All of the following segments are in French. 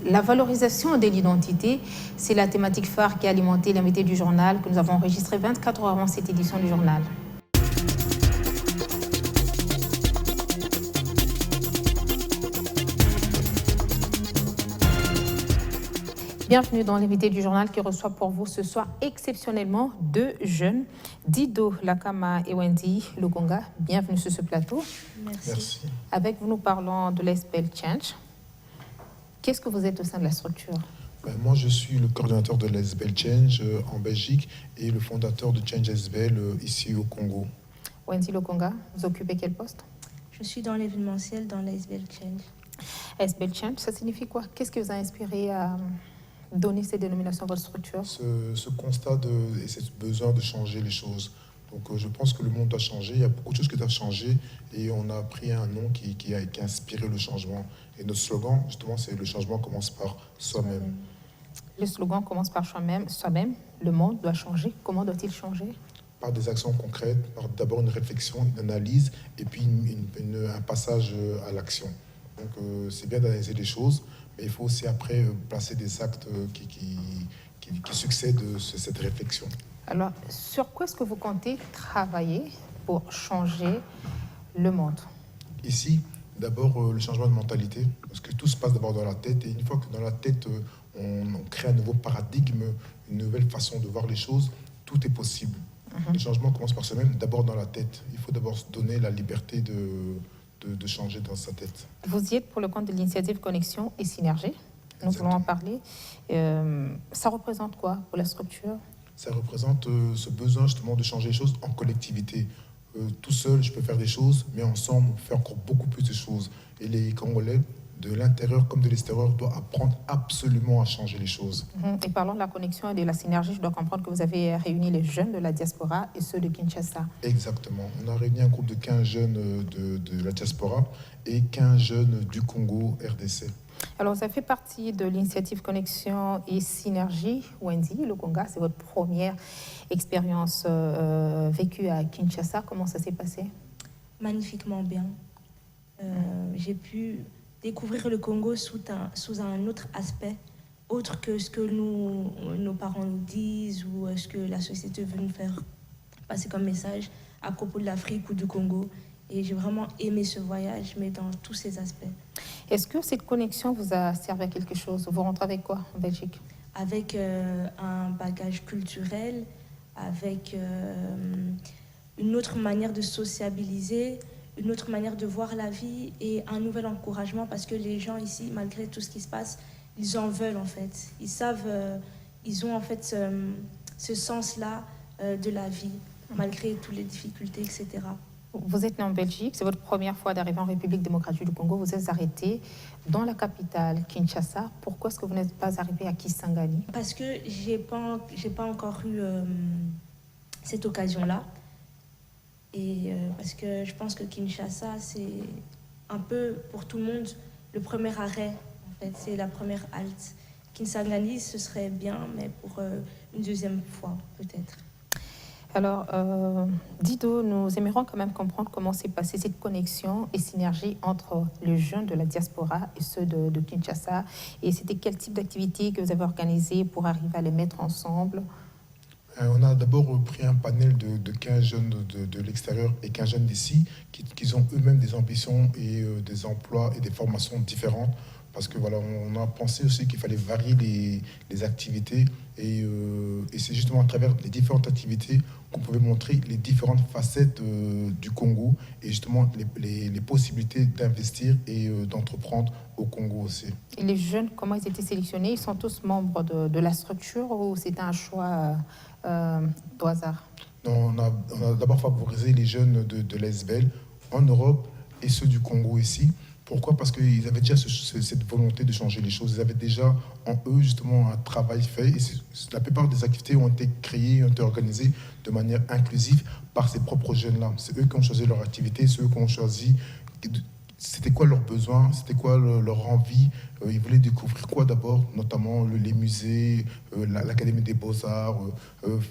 La valorisation de l'identité, c'est la thématique phare qui a alimenté l'invité du journal que nous avons enregistré 24 heures avant cette édition du journal. Bienvenue dans l'invité du journal qui reçoit pour vous ce soir exceptionnellement deux jeunes, Dido Lakama et Wendy Lukonga. Bienvenue sur ce plateau. Merci. Avec vous, nous parlons de l'ASBEL Change. Qu'est-ce que vous êtes au sein de la structure? Moi, je suis le coordinateur de l'ASBEL Change en Belgique et le fondateur de Change ASBEL ici au Congo. Wendy Lukonga, vous occupez quel poste? Je suis dans l'événementiel dans l'ASBEL Change. ASBEL Change, ça signifie quoi? Qu'est-ce qui vous a inspiré à donner ces dénominations à votre structure? Ce constat et ce besoin de changer les choses. Donc je pense que le monde doit changer, il y a beaucoup de choses qui doivent changer et on a pris un nom qui a inspiré le changement. Et notre slogan, justement, c'est « Le changement commence par soi-même ». Le slogan commence par soi-même. Le monde doit changer. Comment doit-il changer? Par des actions concrètes, par d'abord une réflexion, une analyse et puis un passage à l'action. Donc c'est bien d'analyser les choses, mais il faut aussi après placer des actes qui succèdent à cette réflexion. Alors, sur quoi est-ce que vous comptez travailler pour changer le monde? Ici, d'abord le changement de mentalité, parce que tout se passe d'abord dans la tête, et une fois que dans la tête, on crée un nouveau paradigme, une nouvelle façon de voir les choses, tout est possible. Le changement commence par soi-même, d'abord dans la tête. Il faut d'abord se donner la liberté de changer dans sa tête. Vous y êtes pour le compte de l'initiative Connexion et Synergie. Nous voulons en parler. Ça représente quoi pour la structure? Ça représente ce besoin justement de changer les choses en collectivité. Tout seul, je peux faire des choses, mais ensemble, on fait encore beaucoup plus de choses. Et les Congolais, de l'intérieur comme de l'extérieur, doivent apprendre absolument à changer les choses. Et parlons de la connexion et de la synergie. Je dois comprendre que vous avez réuni les jeunes de la diaspora et ceux de Kinshasa. Exactement. On a réuni un groupe de 15 jeunes de la diaspora et 15 jeunes du Congo, RDC. Alors, ça fait partie de l'initiative Connexion et Synergie. Wendy Lukonga, c'est votre première expérience vécue à Kinshasa. Comment ça s'est passé? Magnifiquement bien. J'ai pu découvrir le Congo sous un autre aspect, autre que ce que nos parents nous disent ou ce que la société veut nous faire passer comme message à propos de l'Afrique ou du Congo. Et j'ai vraiment aimé ce voyage, mais dans tous ses aspects. Est-ce que cette connexion vous a servi à quelque chose? Vous rentrez avec quoi en Belgique? Avec un bagage culturel, avec une autre manière de sociabiliser, une autre manière de voir la vie et un nouvel encouragement parce que les gens ici, malgré tout ce qui se passe, ils en veulent en fait. Ils savent, ils ont en fait ce sens-là de la vie, malgré toutes les difficultés, etc. Vous êtes né en Belgique, c'est votre première fois d'arriver en République démocratique du Congo. Vous êtes arrêté dans la capitale, Kinshasa. Pourquoi est-ce que vous n'êtes pas arrivé à Kisangani? Parce que j'ai pas encore eu cette occasion-là. Et parce que je pense que Kinshasa, c'est un peu pour tout le monde le premier arrêt. En fait, c'est la première halte. Kisangani, ce serait bien, mais pour une deuxième fois, peut-être. Alors, Dido, nous aimerions quand même comprendre comment s'est passée cette connexion et synergie entre les jeunes de la diaspora et ceux de Kinshasa. Et c'était quel type d'activité que vous avez organisé pour arriver à les mettre ensemble? On a d'abord pris un panel de 15 jeunes de l'extérieur et 15 jeunes d'ici qui ont eux-mêmes des ambitions et des emplois et des formations différentes. Parce que voilà, on a pensé aussi qu'il fallait varier les activités et c'est justement à travers les différentes activités qu'on pouvait montrer les différentes facettes du Congo et justement les possibilités d'investir et d'entreprendre au Congo aussi. Et les jeunes, comment ils étaient sélectionnés? Ils sont tous membres de la structure ou c'était un choix au hasard? Non, on a d'abord favorisé les jeunes de l'ASBEL en Europe et ceux du Congo ici. Pourquoi? Parce qu'ils avaient déjà cette volonté de changer les choses. Ils avaient déjà en eux justement un travail fait. Et la plupart des activités ont été créées, ont été organisées de manière inclusive par ces propres jeunes-là. C'est eux qui ont choisi leur activité, c'est eux qui ont choisi c'était quoi leurs besoins, c'était quoi leur envie. Ils voulaient découvrir quoi d'abord, notamment les musées, l'Académie des Beaux-Arts,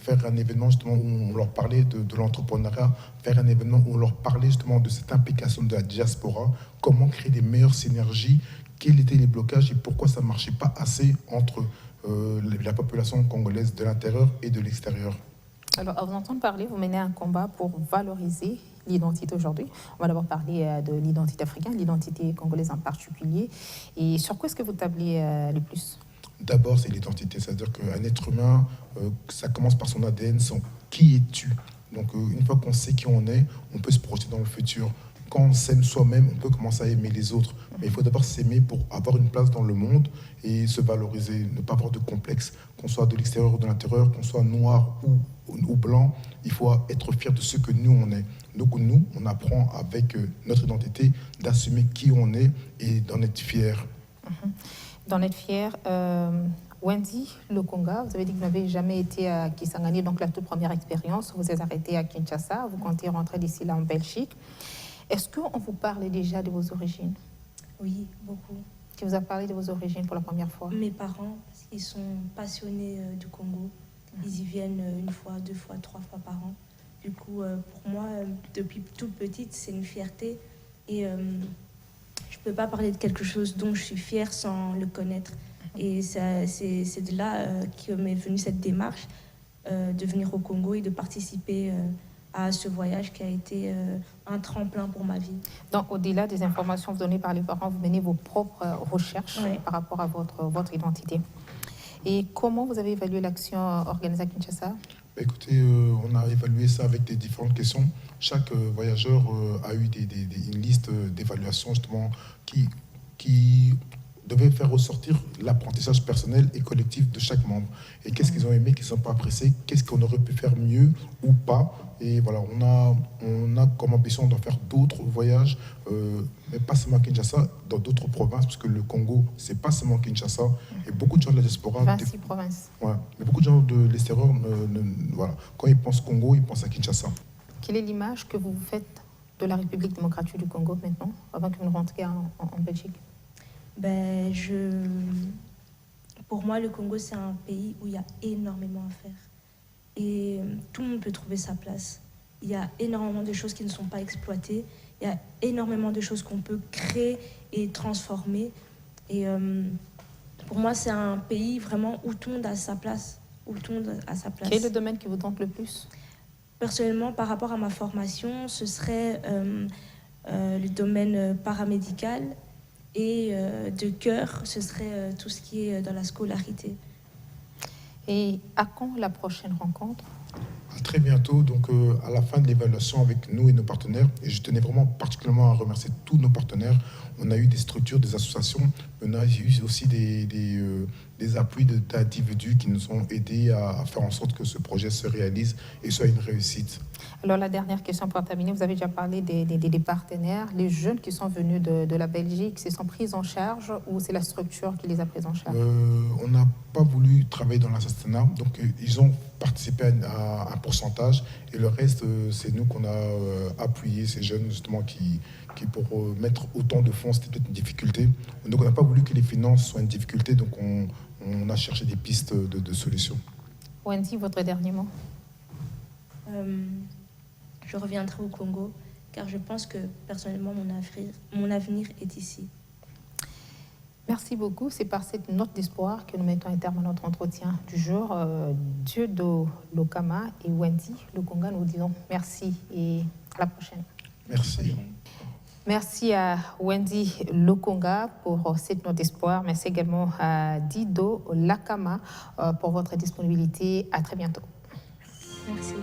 faire un événement justement où on leur parlait de l'entrepreneuriat, faire un événement où on leur parlait justement de cette implication de la diaspora, comment créer des meilleures synergies quels étaient les blocages et pourquoi ça ne marchait pas assez entre la population congolaise de l'intérieur et de l'extérieur. Alors, à vous entendre parler, vous menez un combat pour valoriser l'identité aujourd'hui. On va d'abord parler de l'identité africaine, l'identité congolaise en particulier. Et sur quoi est-ce que vous tablez le plus? D'abord, c'est l'identité, c'est-à-dire qu'un être humain, ça commence par son ADN, son qui es-tu. Donc, une fois qu'on sait qui on est, on peut se projeter dans le futur. Quand on s'aime soi-même, on peut commencer à aimer les autres. Mais il faut d'abord s'aimer pour avoir une place dans le monde et se valoriser, ne pas avoir de complexe, qu'on soit de l'extérieur ou de l'intérieur, qu'on soit noir ou blanc. Il faut être fier de ce que nous, on est. Donc, nous, on apprend avec notre identité d'assumer qui on est et d'en être fier. D'en être fier. Wendy Lokonga, vous avez dit que vous n'avez jamais été à Kisangani, donc la toute première expérience. Vous êtes arrêté à Kinshasa, vous comptez rentrer d'ici là en Belgique. Est-ce qu'on vous parle déjà de vos origines? Oui, beaucoup. Qui vous a parlé de vos origines pour la première fois? Mes parents, parce qu'ils sont passionnés du Congo. Ils y viennent une fois, 2 fois, 3 fois par an. Du coup, pour moi, depuis toute petite, c'est une fierté. Et je ne peux pas parler de quelque chose dont je suis fière sans le connaître. Et c'est de là que m'est venue cette démarche de venir au Congo et de participer à ce voyage qui a été un tremplin pour ma vie. Donc, au-delà des informations données par les parents, vous menez vos propres recherches par rapport à votre identité. Et comment vous avez évalué l'action organisée à Kinshasa? Écoutez, on a évalué ça avec des différentes questions. Chaque voyageur a eu une liste d'évaluations justement qui devait faire ressortir l'apprentissage personnel et collectif de chaque membre. Et qu'est-ce qu'ils ont aimé, qu'est-ce qu'ils n'ont pas apprécié, qu'est-ce qu'on aurait pu faire mieux ou pas. Et voilà, on a comme ambition d'en faire d'autres voyages, mais pas seulement à Kinshasa, dans d'autres provinces, parce que le Congo, c'est pas seulement Kinshasa. Et beaucoup de gens de la diaspora... 26 provinces. Ouais, mais beaucoup de gens de l'extérieur, voilà, quand ils pensent Congo, ils pensent à Kinshasa. Quelle est l'image que vous faites de la République démocratique du Congo maintenant, avant que vous ne rentriez en Belgique? Pour moi, le Congo, c'est un pays où il y a énormément à faire. Et tout le monde peut trouver sa place. Il y a énormément de choses qui ne sont pas exploitées. Il y a énormément de choses qu'on peut créer et transformer. Et pour moi, c'est un pays vraiment où tout le monde a sa place. Quel est le domaine qui vous tente le plus? Personnellement, par rapport à ma formation, ce serait le domaine paramédical. Et de cœur, ce serait tout ce qui est dans la scolarité. Et à quand la prochaine rencontre? À très bientôt, donc à la fin de l'évaluation avec nous et nos partenaires. Et je tenais vraiment particulièrement à remercier tous nos partenaires. On a eu des structures, des associations, on a eu aussi des appuis d'individus qui nous ont aidés à faire en sorte que ce projet se réalise et soit une réussite. Alors la dernière question pour terminer, vous avez déjà parlé des partenaires. Les jeunes qui sont venus de la Belgique, se sont pris en charge ou c'est la structure qui les a pris en charge? On n'a pas voulu travailler dans l'assistanat, donc ils ont participé à un pourcentage et le reste, c'est nous qu'on a appuyé ces jeunes justement qui pour mettre autant de fonds, c'était peut-être une difficulté. Donc on n'a pas voulu que les finances soient une difficulté, donc on a cherché des pistes de solutions. Wendy, votre dernier mot? Je reviendrai au Congo, car je pense que personnellement, mon avenir est ici. Merci beaucoup. C'est par cette note d'espoir que nous mettons un terme à notre entretien du jour. Dieudonné Lokama et Wendy Lokonga, nous disons merci et à la prochaine. Merci. Merci à Wendy Lokonga pour cette note d'espoir. Merci également à Dieudonné Lokama pour votre disponibilité. À très bientôt. Merci.